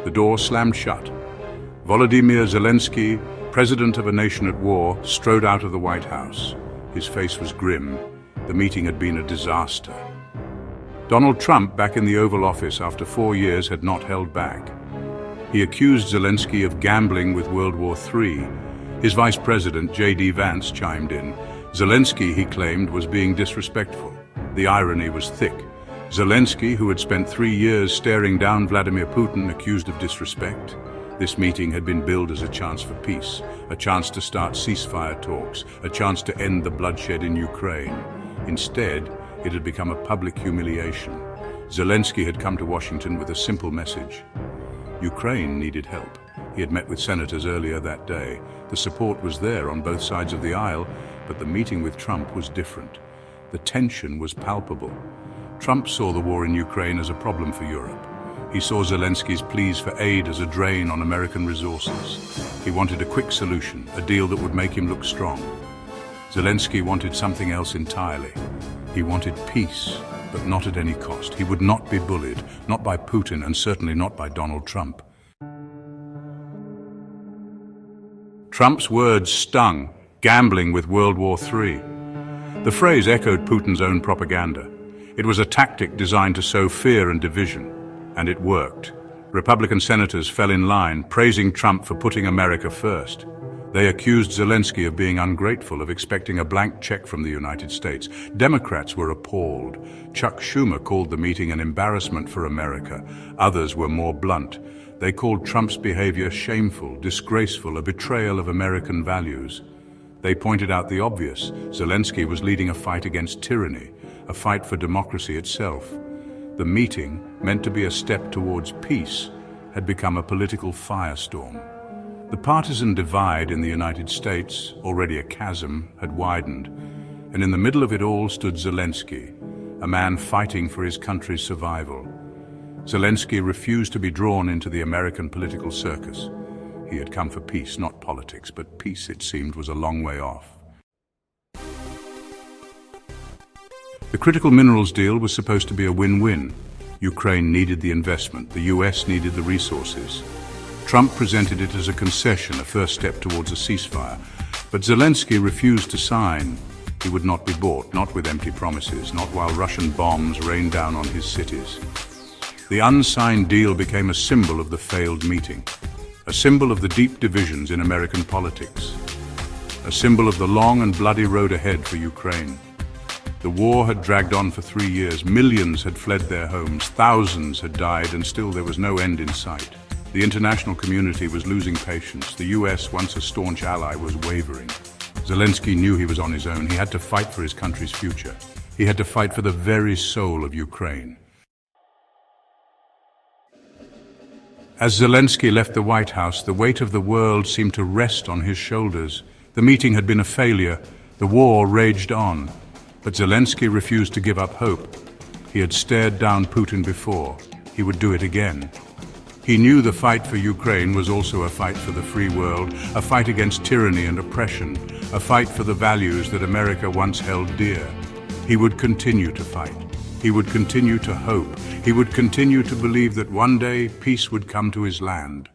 The door slammed shut. Volodymyr Zelensky, president of a nation at war, strode out of the White House. His face was grim. The meeting had been a disaster. Donald Trump, back in the Oval Office after 4 years, had not held back. He accused Zelensky of gambling with World War III. His vice president, J.D. Vance, chimed in. Zelensky, he claimed, was being disrespectful. The irony was thick. Zelensky, who had spent 3 years staring down Vladimir Putin, accused of disrespect. This meeting had been billed as a chance for peace, a chance to start ceasefire talks, a chance to end the bloodshed in Ukraine. Instead, it had become a public humiliation. Zelensky had come to Washington with a simple message. Ukraine needed help. He had met with senators earlier that day. The support was there on both sides of the aisle, but the meeting with Trump was different. The tension was palpable. Trump saw the war in Ukraine as a problem for Europe. He saw Zelensky's pleas for aid as a drain on American resources. He wanted a quick solution, a deal that would make him look strong. Zelensky wanted something else entirely. He wanted peace, but not at any cost. He would not be bullied, not by Putin and certainly not by Donald Trump. Trump's words stung, gambling with World War III. The phrase echoed Putin's own propaganda. It was a tactic designed to sow fear and division. And it worked. Republican senators fell in line, praising Trump for putting America first. They accused Zelensky of being ungrateful, of expecting a blank check from the United States. Democrats were appalled. Chuck Schumer called the meeting an embarrassment for America. Others were more blunt. They called Trump's behavior shameful, disgraceful, a betrayal of American values. They pointed out the obvious. Zelensky was leading a fight against tyranny, a fight for democracy itself. The meeting, meant to be a step towards peace, had become a political firestorm. The partisan divide in the United States, already a chasm, had widened, and in the middle of it all stood Zelensky, a man fighting for his country's survival. Zelensky refused to be drawn into the American political circus. He had come for peace, not politics, but peace, it seemed, was a long way off. The critical minerals deal was supposed to be a win-win. Ukraine needed the investment, the US needed the resources. Trump presented it as a concession, a first step towards a ceasefire. But Zelensky refused to sign. He would not be bought, not with empty promises, not while Russian bombs rained down on his cities. The unsigned deal became a symbol of the failed meeting, a symbol of the deep divisions in American politics, a symbol of the long and bloody road ahead for Ukraine. The war had dragged on for 3 years. Millions had fled their homes. Thousands had died, and still there was no end in sight. The international community was losing patience. The US, once a staunch ally, was wavering. Zelensky knew he was on his own. He had to fight for his country's future. He had to fight for the very soul of Ukraine. As Zelensky left the White House, the weight of the world seemed to rest on his shoulders. The meeting had been a failure. The war raged on. But Zelensky refused to give up hope. He had stared down Putin before. He would do it again. He knew the fight for Ukraine was also a fight for the free world, a fight against tyranny and oppression, a fight for the values that America once held dear. He would continue to fight. He would continue to hope. He would continue to believe that one day peace would come to his land.